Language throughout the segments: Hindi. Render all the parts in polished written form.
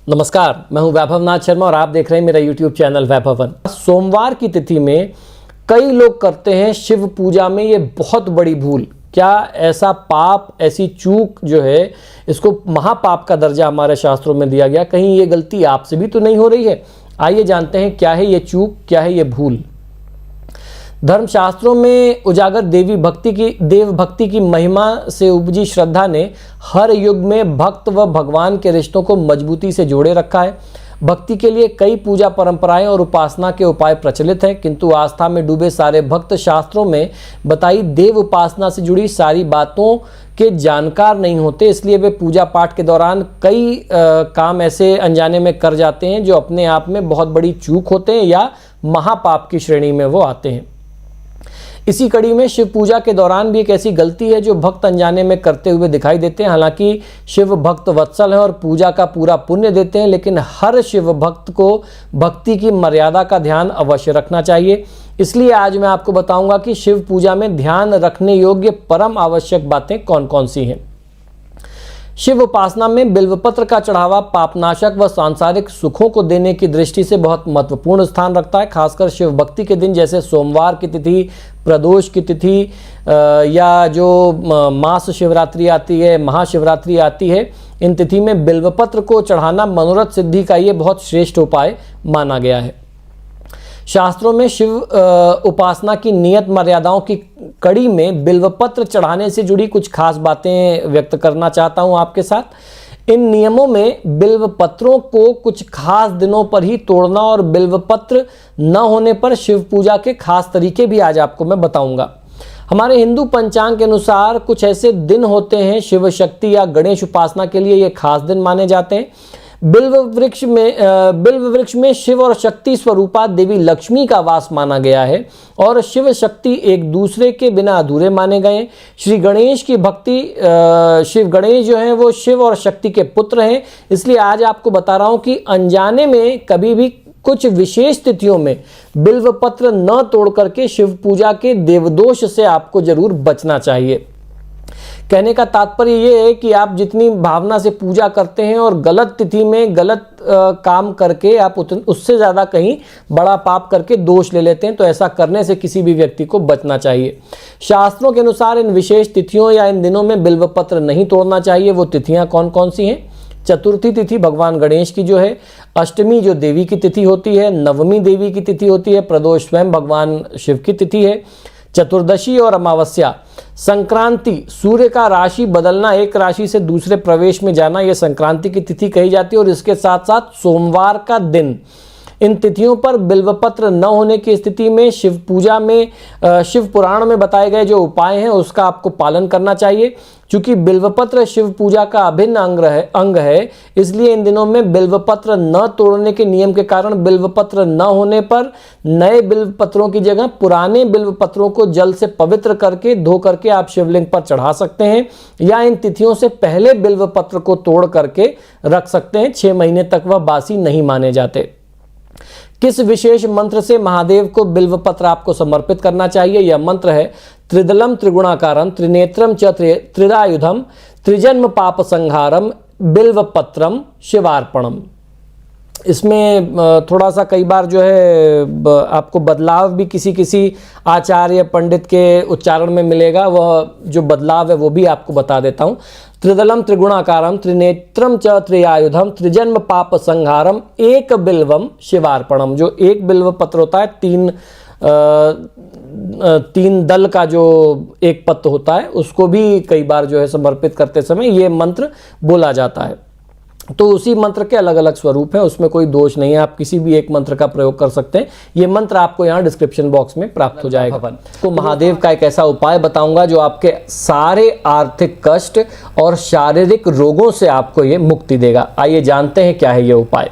नमस्कार, मैं हूं वैभव नाथ शर्मा और आप देख रहे हैं मेरा YouTube चैनल वैभवन। सोमवार की तिथि में कई लोग करते हैं शिव पूजा में ये बहुत बड़ी भूल। क्या ऐसा पाप, ऐसी चूक जो है, इसको महापाप का दर्जा हमारे शास्त्रों में दिया गया? कहीं ये गलती आपसे भी तो नहीं हो रही है? आइए जानते हैं क्या है ये चूक, क्या है ये भूल। धर्मशास्त्रों में उजागर देव भक्ति की महिमा से उपजी श्रद्धा ने हर युग में भक्त व भगवान के रिश्तों को मजबूती से जोड़े रखा है। भक्ति के लिए कई पूजा परंपराएं और उपासना के उपाय प्रचलित हैं, किंतु आस्था में डूबे सारे भक्त शास्त्रों में बताई देव उपासना से जुड़ी सारी बातों के जानकार नहीं होते। इसलिए वे पूजा पाठ के दौरान कई काम ऐसे अनजाने में कर जाते हैं जो अपने आप में बहुत बड़ी चूक होते हैं या महापाप की श्रेणी में वो आते हैं। इसी कड़ी में शिव पूजा के दौरान भी एक ऐसी गलती है जो भक्त अनजाने में करते हुए दिखाई देते हैं। हालांकि शिव भक्त वत्सल हैं और पूजा का पूरा पुण्य देते हैं, लेकिन हर शिव भक्त को भक्ति की मर्यादा का ध्यान अवश्य रखना चाहिए। इसलिए आज मैं आपको बताऊंगा कि शिव पूजा में ध्यान रखने योग्य परम आवश्यक बातें कौन कौन सी हैं। शिव उपासना में बिल्वपत्र का चढ़ावा पापनाशक व सांसारिक सुखों को देने की दृष्टि से बहुत महत्वपूर्ण स्थान रखता है। खासकर शिव भक्ति के दिन जैसे सोमवार की तिथि, प्रदोष की तिथि या जो मास शिवरात्रि आती है, महाशिवरात्रि आती है, इन तिथि में बिल्वपत्र को चढ़ाना मनोरथ सिद्धि का ये बहुत श्रेष्ठ उपाय माना गया है। शास्त्रों में शिव उपासना की नियत मर्यादाओं की कड़ी में बिल्वपत्र चढ़ाने से जुड़ी कुछ खास बातें व्यक्त करना चाहता हूं आपके साथ। इन नियमों में बिल्वपत्रों को कुछ खास दिनों पर ही तोड़ना और बिल्वपत्र न होने पर शिव पूजा के खास तरीके भी आज आपको मैं बताऊंगा। हमारे हिंदू पंचांग के अनुसार कुछ ऐसे दिन होते हैं शिव शक्ति या गणेश उपासना के लिए ये खास दिन माने जाते हैं। बिल्व वृक्ष में शिव और शक्ति स्वरूपा देवी लक्ष्मी का वास माना गया है और शिव शक्ति एक दूसरे के बिना अधूरे माने गए। श्री गणेश की भक्ति, शिव गणेश जो हैं वो शिव और शक्ति के पुत्र हैं। इसलिए आज आपको बता रहा हूं कि अनजाने में कभी भी कुछ विशेष तिथियों में बिल्व पत्र न तोड़ करके शिव पूजा के देवदोष से आपको जरूर बचना चाहिए। कहने का तात्पर्य ये है कि आप जितनी भावना से पूजा करते हैं और गलत तिथि में गलत काम करके आप उससे ज़्यादा कहीं बड़ा पाप करके दोष ले लेते हैं, तो ऐसा करने से किसी भी व्यक्ति को बचना चाहिए। शास्त्रों के अनुसार इन विशेष तिथियों या इन दिनों में बिल्वपत्र नहीं तोड़ना चाहिए। वो तिथियां कौन कौन सी हैं? चतुर्थी तिथि भगवान गणेश की जो है, अष्टमी जो देवी की तिथि होती है, नवमी देवी की तिथि होती है, प्रदोष स्वयं भगवान शिव की तिथि है, चतुर्दशी और अमावस्या, संक्रांति सूर्य का राशि बदलना, एक राशि से दूसरे प्रवेश में जाना, यह संक्रांति की तिथि कही जाती है। और इसके साथ साथ सोमवार का दिन। इन तिथियों पर बिल्वपत्र न होने की स्थिति में शिव पूजा में शिव पुराण में बताए गए जो उपाय हैं उसका आपको पालन करना चाहिए। चूंकि बिल्वपत्र शिव पूजा का अभिन्न अंग है, इसलिए इन दिनों में बिल्वपत्र न तोड़ने के नियम के कारण बिल्वपत्र न होने पर नए बिल्वपत्रों की जगह पुराने बिल्वपत्रों को जल से पवित्र करके धो करके आप शिवलिंग पर चढ़ा सकते हैं, या इन तिथियों से पहले बिल्वपत्र को तोड़ करके रख सकते हैं। 6 महीने तक वह बासी नहीं माने जाते। किस विशेष मंत्र से महादेव को बिल्वपत्र आपको समर्पित करना चाहिए? यह मंत्र है त्रिदलम त्रिगुणाकारम त्रिनेत्रम च त्रिदायुधम त्रिजन्म पाप संहारम बिल्वपत्रम शिवार्पणम। इसमें थोड़ा सा कई बार जो है आपको बदलाव भी किसी आचार्य पंडित के उच्चारण में मिलेगा। वह जो बदलाव है वो भी आपको बता देता हूँ। त्रिदलम त्रिगुणाकारम त्रिनेत्रम च त्रियायुधम त्रिजन्म पाप संहारम एक बिल्वम शिवार्पणम। जो एक बिल्व पत्र होता है, तीन दल का जो एक पत्र होता है, उसको भी कई बार जो है समर्पित करते समय ये मंत्र बोला जाता है। तो उसी मंत्र के अलग अलग स्वरूप हैं, उसमें कोई दोष नहीं है, आप किसी भी एक मंत्र का प्रयोग कर सकते हैं। ये मंत्र आपको यहाँ डिस्क्रिप्शन बॉक्स में प्राप्त हो जाएगा। तो महादेव का एक ऐसा उपाय बताऊंगा जो आपके सारे आर्थिक कष्ट और शारीरिक रोगों से आपको ये मुक्ति देगा। आइए जानते हैं क्या है ये उपाय।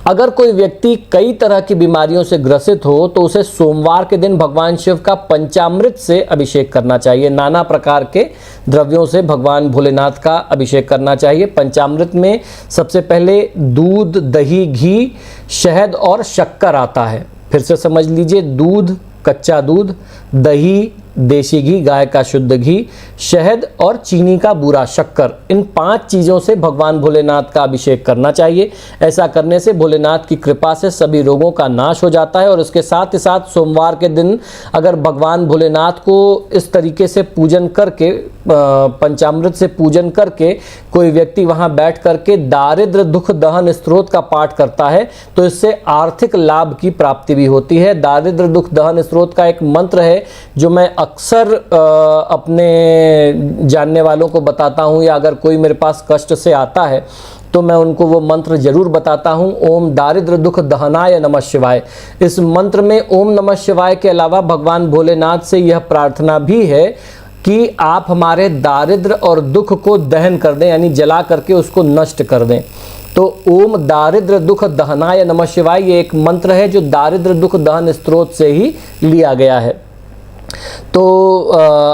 अगर कोई व्यक्ति कई तरह की बीमारियों से ग्रसित हो तो उसे सोमवार के दिन भगवान शिव का पंचामृत से अभिषेक करना चाहिए। नाना प्रकार के द्रव्यों से भगवान भोलेनाथ का अभिषेक करना चाहिए। पंचामृत में सबसे पहले दूध, दही, घी, शहद और शक्कर आता है। फिर से समझ लीजिए, दूध, कच्चा दूध, दही, देशी घी, गाय का शुद्ध घी, शहद और चीनी का बूरा शक्कर, इन 5 चीज़ों से भगवान भोलेनाथ का अभिषेक करना चाहिए। ऐसा करने से भोलेनाथ की कृपा से सभी रोगों का नाश हो जाता है। और इसके साथ ही साथ सोमवार के दिन अगर भगवान भोलेनाथ को इस तरीके से पूजन करके, पंचामृत से पूजन करके कोई व्यक्ति वहां बैठ करके दारिद्र दुख दहन स्तोत्र का पाठ करता है तो इससे आर्थिक लाभ की प्राप्ति भी होती है। दारिद्र दुख दहन स्तोत्र का एक मंत्र है जो मैं अक्सर अपने जानने वालों को बताता हूं, या अगर कोई मेरे पास कष्ट से आता है तो मैं उनको वो मंत्र जरूर बताता हूं। ओम दारिद्र दुख दहनाय नमः शिवाय। इस मंत्र में ओम नमः शिवाय के अलावा भगवान भोलेनाथ से यह प्रार्थना भी है कि आप हमारे दारिद्र और दुख को दहन कर दें, यानी जला करके उसको नष्ट कर दें। तो ओम दारिद्र दुख दहनाय नमः शिवाय ये एक मंत्र है जो दारिद्र दुख दहन स्तोत्र से ही लिया गया है। तो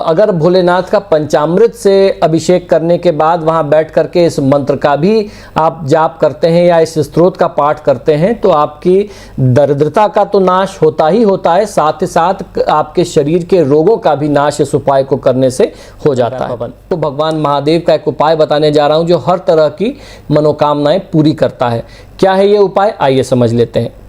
अगर भोलेनाथ का पंचामृत से अभिषेक करने के बाद वहां बैठ करके इस मंत्र का भी आप जाप करते हैं या इस स्तोत्र का पाठ करते हैं तो आपकी दरिद्रता का तो नाश होता ही होता है, साथ ही साथ आपके शरीर के रोगों का भी नाश इस उपाय को करने से हो जाता है। तो भगवान महादेव का एक उपाय बताने जा रहा हूं जो हर तरह की मनोकामनाएं पूरी करता है। क्या है ये उपाय, आइए समझ लेते हैं।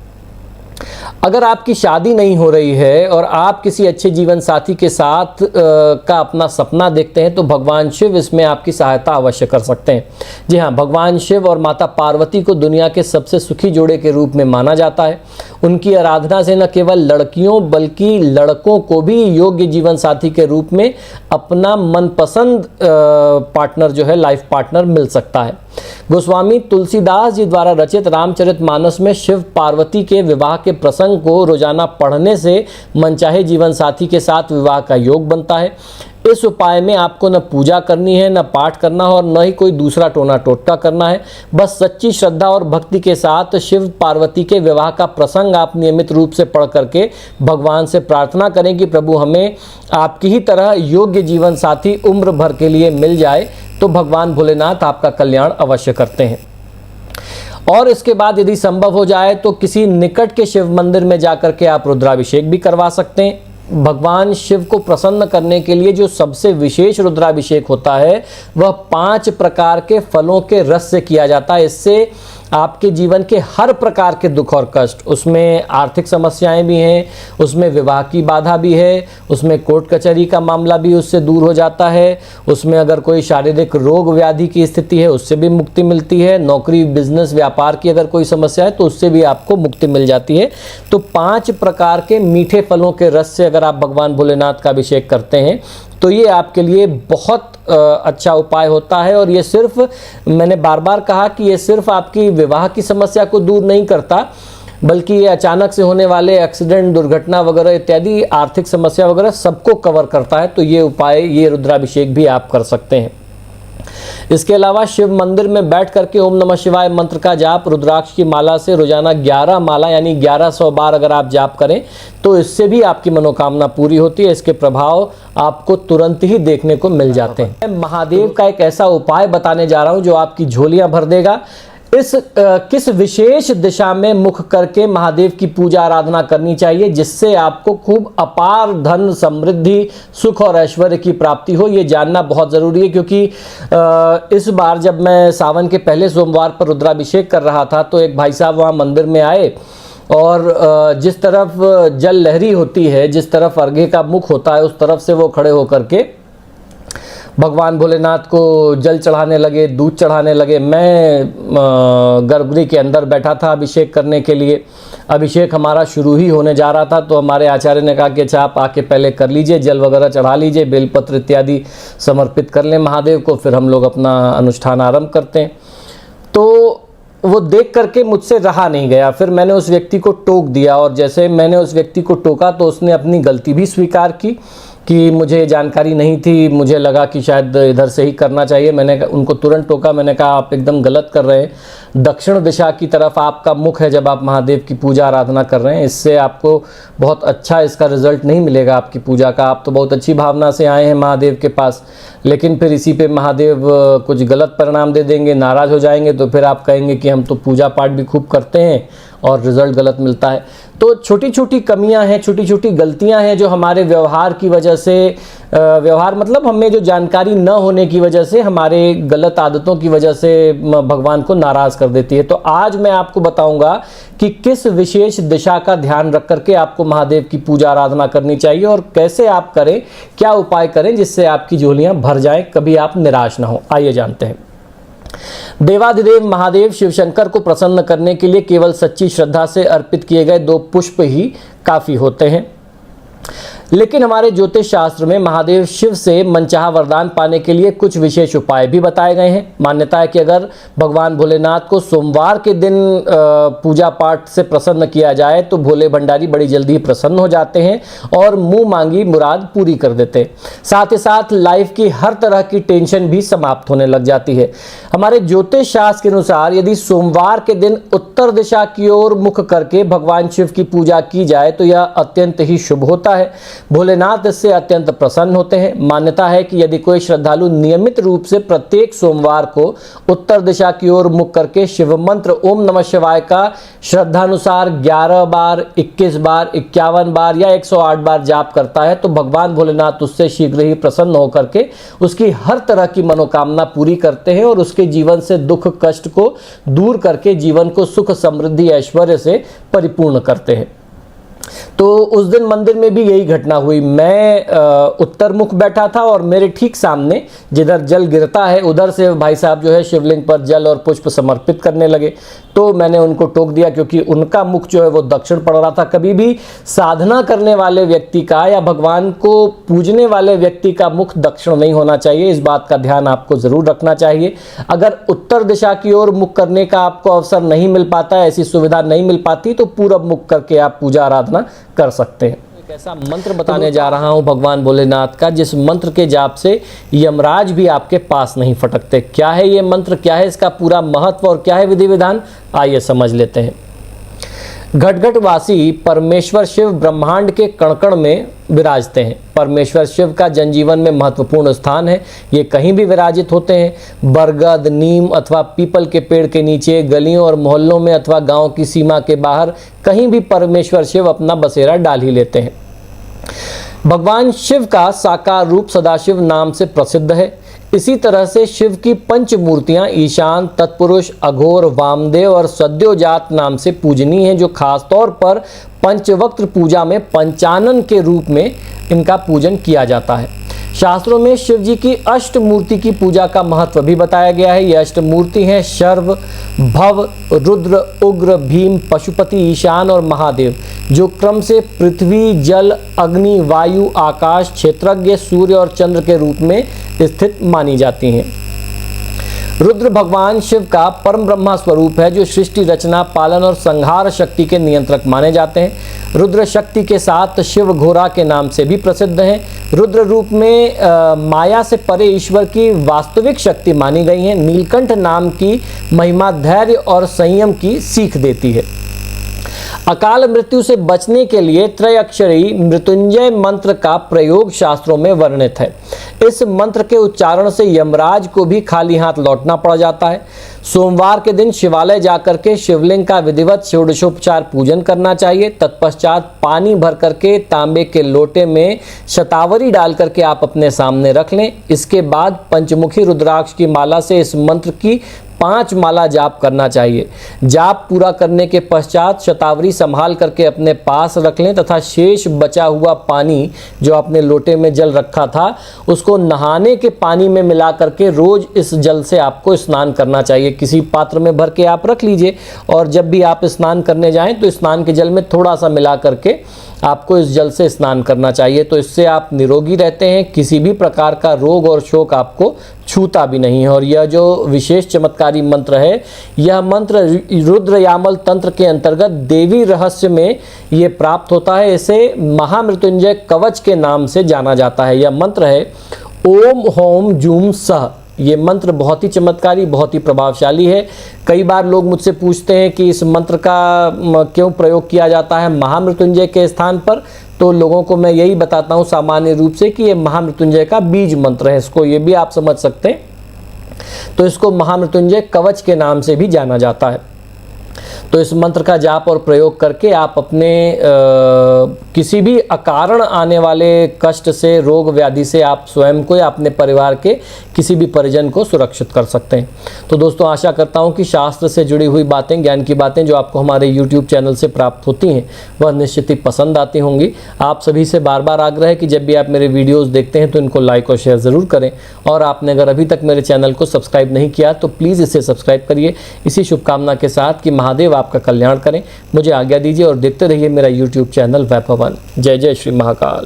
अगर आपकी शादी नहीं हो रही है और आप किसी अच्छे जीवन साथी के साथ का अपना सपना देखते हैं तो भगवान शिव इसमें आपकी सहायता अवश्य कर सकते हैं। जी हाँ, भगवान शिव और माता पार्वती को दुनिया के सबसे सुखी जोड़े के रूप में माना जाता है। उनकी आराधना से न केवल लड़कियों बल्कि लड़कों को भी योग्य जीवन साथी के रूप में अपना मनपसंद पार्टनर जो है, लाइफ पार्टनर मिल सकता है। गोस्वामी तुलसीदास जी द्वारा रचित रामचरितमानस में शिव पार्वती के विवाह के प्रसंग को रोजाना पढ़ने से मनचाहे जीवन साथी के साथ विवाह का योग बनता है। इस उपाय में आपको न पूजा करनी है, न पाठ करना है और न ही कोई दूसरा टोना टोटका करना है। बस सच्ची श्रद्धा और भक्ति के साथ शिव पार्वती के विवाह का प्रसंग आप नियमित रूप से पढ़ करके भगवान से प्रार्थना करें कि प्रभु हमें आपकी ही तरह योग्य जीवन साथी उम्र भर के लिए मिल जाए, तो भगवान भोलेनाथ आपका कल्याण अवश्य करते हैं। और इसके बाद यदि संभव हो जाए तो किसी निकट के शिव मंदिर में जाकर के आप रुद्राभिषेक भी करवा सकते हैं। भगवान शिव को प्रसन्न करने के लिए जो सबसे विशेष रुद्राभिषेक होता है वह 5 प्रकार के फलों के रस से किया जाता है। इससे आपके जीवन के हर प्रकार के दुख और कष्ट, उसमें आर्थिक समस्याएं भी हैं, उसमें विवाह की बाधा भी है, उसमें कोर्ट कचहरी का मामला भी उससे दूर हो जाता है, उसमें अगर कोई शारीरिक रोग व्याधि की स्थिति है उससे भी मुक्ति मिलती है, नौकरी बिजनेस व्यापार की अगर कोई समस्या है तो उससे भी आपको मुक्ति मिल जाती है। तो 5 प्रकार के मीठे फलों के रस से अगर आप भगवान भोलेनाथ का अभिषेक करते हैं तो ये आपके लिए बहुत अच्छा उपाय होता है। और ये सिर्फ, मैंने बार बार कहा कि ये सिर्फ आपकी विवाह की समस्या को दूर नहीं करता, बल्कि ये अचानक से होने वाले एक्सीडेंट, दुर्घटना वगैरह इत्यादि आर्थिक समस्या वगैरह सबको कवर करता है। तो ये उपाय, ये रुद्राभिषेक भी आप कर सकते हैं। इसके अलावा शिव मंदिर में बैठ करके ओम नमः शिवाय मंत्र का जाप रुद्राक्ष की माला से रोजाना 11 माला यानी 1100 बार अगर आप जाप करें तो इससे भी आपकी मनोकामना पूरी होती है। इसके प्रभाव आपको तुरंत ही देखने को मिल जाते हैं। मैं महादेव का एक ऐसा उपाय बताने जा रहा हूं जो आपकी झोलियां भर देगा। किस विशेष दिशा में मुख करके महादेव की पूजा आराधना करनी चाहिए जिससे आपको खूब अपार धन, समृद्धि, सुख और ऐश्वर्य की प्राप्ति हो, ये जानना बहुत ज़रूरी है। क्योंकि इस बार जब मैं सावन के पहले सोमवार पर रुद्राभिषेक कर रहा था तो एक भाई साहब वहाँ मंदिर में आए और जिस तरफ जल लहरी होती है, जिस तरफ अर्घे का मुख होता है, उस तरफ से वो खड़े होकर के भगवान भोलेनाथ को जल चढ़ाने लगे, दूध चढ़ाने लगे। मैं गर्भगृह के अंदर बैठा था अभिषेक करने के लिए। अभिषेक हमारा शुरू ही होने जा रहा था तो हमारे आचार्य ने कहा कि अच्छा आप आके पहले कर लीजिए, जल वगैरह चढ़ा लीजिए, बेलपत्र इत्यादि समर्पित कर लें महादेव को, फिर हम लोग अपना अनुष्ठान आरंभ करते हैं। तो वो देख करके मुझसे रहा नहीं गया, फिर मैंने उस व्यक्ति को टोक दिया और जैसे मैंने उस व्यक्ति को टोका तो उसने अपनी गलती भी स्वीकार की कि मुझे जानकारी नहीं थी, मुझे लगा कि शायद इधर से ही करना चाहिए। मैंने उनको तुरंत टोका, मैंने कहा आप एकदम गलत कर रहे हैं। दक्षिण दिशा की तरफ आपका मुख है जब आप महादेव की पूजा आराधना कर रहे हैं, इससे आपको बहुत अच्छा इसका रिजल्ट नहीं मिलेगा आपकी पूजा का। आप तो बहुत अच्छी भावना से आए हैं महादेव के पास, लेकिन फिर इसी पे महादेव कुछ गलत परिणाम दे देंगे, नाराज़ हो जाएंगे, तो फिर आप कहेंगे कि हम तो पूजा पाठ भी खूब करते हैं और रिज़ल्ट गलत मिलता है। तो छोटी छोटी कमियां हैं, छोटी छोटी गलतियां हैं जो हमारे व्यवहार की वजह से, व्यवहार मतलब हमें जो जानकारी न होने की वजह से, हमारे गलत आदतों की वजह से भगवान को नाराज़ कर देती है। तो आज मैं आपको बताऊंगा कि किस विशेष दिशा का ध्यान रख करके आपको महादेव की पूजा आराधना करनी चाहिए और कैसे आप करें, क्या उपाय करें जिससे आपकी झोलियां भर जाएं, कभी आप निराश ना हो। आइए जानते हैं। देवाधिदेव महादेव शिवशंकर को प्रसन्न करने के लिए केवल सच्ची श्रद्धा से अर्पित किए गए 2 पुष्प ही काफी होते हैं, लेकिन हमारे ज्योतिष शास्त्र में महादेव शिव से मनचाहा वरदान पाने के लिए कुछ विशेष उपाय भी बताए गए हैं। मान्यता है कि अगर भगवान भोलेनाथ को सोमवार के दिन पूजा पाठ से प्रसन्न किया जाए तो भोले भंडारी बड़ी जल्दी प्रसन्न हो जाते हैं और मुंह मांगी मुराद पूरी कर देते हैं। साथ ही साथ लाइफ की हर तरह की टेंशन भी समाप्त होने लग जाती है। हमारे ज्योतिष शास्त्र के अनुसार यदि सोमवार के दिन उत्तर दिशा की ओर मुख करके भगवान शिव की पूजा की जाए तो यह अत्यंत ही शुभ होता है। भोलेनाथ इससे अत्यंत प्रसन्न होते हैं। मान्यता है कि यदि कोई श्रद्धालु नियमित रूप से प्रत्येक सोमवार को उत्तर दिशा की ओर मुख करके शिव मंत्र ओम नमः शिवाय का श्रद्धानुसार 11 बार, 21 बार, 51 बार या 108 बार जाप करता है तो भगवान भोलेनाथ उससे शीघ्र ही प्रसन्न होकर के उसकी हर तरह की मनोकामना पूरी करते हैं और उसके जीवन से दुख कष्ट को दूर करके जीवन को सुख समृद्धि ऐश्वर्य से परिपूर्ण करते हैं। तो उस दिन मंदिर में भी यही घटना हुई। मैं उत्तर मुख बैठा था और मेरे ठीक सामने जिधर जल गिरता है उधर से भाई साहब जो है शिवलिंग पर जल और पुष्प समर्पित करने लगे, तो मैंने उनको टोक दिया क्योंकि उनका मुख जो है वो दक्षिण पड़ रहा था। कभी भी साधना करने वाले व्यक्ति का या भगवान को पूजने वाले व्यक्ति का मुख दक्षिण नहीं होना चाहिए, इस बात का ध्यान आपको जरूर रखना चाहिए। अगर उत्तर दिशा की ओर मुख करने का आपको अवसर नहीं मिल पाता, ऐसी सुविधा नहीं मिल पाती, तो पूरब मुख करके आप पूजा आराधना कर सकते हैं। एक ऐसा मंत्र बताने जा रहा हूं भगवान भोलेनाथ का जिस मंत्र के जाप से यमराज भी आपके पास नहीं फटकते। क्या है ये मंत्र, क्या है इसका पूरा महत्व और क्या है विधि विधान, आइए समझ लेते हैं। घटघटवासी परमेश्वर शिव ब्रह्मांड के कण-कण में विराजते हैं। परमेश्वर शिव का जनजीवन में महत्वपूर्ण स्थान है। ये कहीं भी विराजित होते हैं, बरगद, नीम अथवा पीपल के पेड़ के नीचे, गलियों और मोहल्लों में अथवा गांव की सीमा के बाहर, कहीं भी परमेश्वर शिव अपना बसेरा डाल ही लेते हैं। भगवान शिव का साकार रूप सदाशिव नाम से प्रसिद्ध है। इसी तरह से शिव की पंच मूर्तियां ईशान, तत्पुरुष, अघोर, वामदेव और सद्योजात नाम से पूजनीय हैं, जो खास तौर पर पंचवक्त पूजा में पंचानन के रूप में इनका पूजन किया जाता है। शास्त्रों में शिव जी की अष्ट मूर्ति की पूजा का महत्व भी बताया गया है। ये अष्ट मूर्ति हैं शर्व, भव, रुद्र, उग्र, भीम, पशुपति, ईशान और महादेव, जो क्रम से पृथ्वी, जल, अग्नि, वायु, आकाश, क्षेत्रज्ञ, सूर्य और चंद्र के रूप में स्थित मानी जाती हैं। रुद्र भगवान शिव का परम ब्रह्मा स्वरूप है, जो सृष्टि रचना, पालन और संहार शक्ति के नियंत्रक माने जाते हैं। रुद्र शक्ति के साथ शिव घोरा के नाम से भी प्रसिद्ध हैं। रुद्र रूप में माया से परे ईश्वर की वास्तविक शक्ति मानी गई है। नीलकंठ नाम की महिमा धैर्य और संयम की सीख देती है। अकाल मृत्यु से बचने के लिए त्रयाक्षरी मृत्युंजय मंत्र का प्रयोग शास्त्रों में वर्णित है। इस मंत्र के उच्चारण से यमराज को भी खाली हाथ लौटना पड़ जाता है। सोमवार के दिन शिवालय जाकर के शिवलिंग का विधिवत षोडशोपचार पूजन करना चाहिए। तत्पश्चात पानी भर करके तांबे के लोटे में शतावरी डाल करके आप अपने सामने रख लें। इसके बाद पंचमुखी रुद्राक्ष की माला से इस मंत्र की 5 माला जाप करना चाहिए। जाप पूरा करने के पश्चात शतावरी संभाल करके अपने पास रख लें तथा शेष बचा हुआ पानी जो आपने लोटे में जल रखा था उसको नहाने के पानी में मिला करके रोज इस जल से आपको स्नान करना चाहिए। किसी पात्र में भर के आप रख लीजिए और जब भी आप स्नान करने जाएं तो स्नान के जल में थोड़ा सा मिला करके आपको इस जल से स्नान करना चाहिए। तो इससे आप निरोगी रहते हैं, किसी भी प्रकार का रोग और शोक आपको छूता भी नहीं है। और यह जो विशेष चमत्कारी मंत्र है, यह मंत्र रुद्र यामल तंत्र के अंतर्गत देवी रहस्य में ये प्राप्त होता है। इसे महामृत्युंजय कवच के नाम से जाना जाता है। यह मंत्र है ओम होम जूम सह। ये मंत्र बहुत ही चमत्कारी, बहुत ही प्रभावशाली है। कई बार लोग मुझसे पूछते हैं कि इस मंत्र का क्यों प्रयोग किया जाता है महामृत्युंजय के स्थान पर, तो लोगों को मैं यही बताता हूँ सामान्य रूप से कि ये महामृत्युंजय का बीज मंत्र है, इसको ये भी आप समझ सकते हैं। तो इसको महामृत्युंजय कवच के नाम से भी जाना जाता है। तो इस मंत्र का जाप और प्रयोग करके आप अपने किसी भी अकारण आने वाले कष्ट से, रोग व्याधि से आप स्वयं को या अपने परिवार के किसी भी परिजन को सुरक्षित कर सकते हैं। तो दोस्तों, आशा करता हूं कि शास्त्र से जुड़ी हुई बातें, ज्ञान की बातें जो आपको हमारे YouTube चैनल से प्राप्त होती हैं वह निश्चित ही पसंद आती होंगी। आप सभी से बार बार आग्रह है कि जब भी आप मेरे वीडियोज़ देखते हैं तो इनको लाइक और शेयर ज़रूर करें, और आपने अगर अभी तक मेरे चैनल को सब्सक्राइब नहीं किया तो प्लीज़ इसे सब्सक्राइब करिए, इसी शुभकामना के साथ कि महादेव आपका कल्याण करें। मुझे आज्ञा दीजिए और देखते रहिए मेरा YouTube चैनल वैभवन। जय जय श्री महाकाल।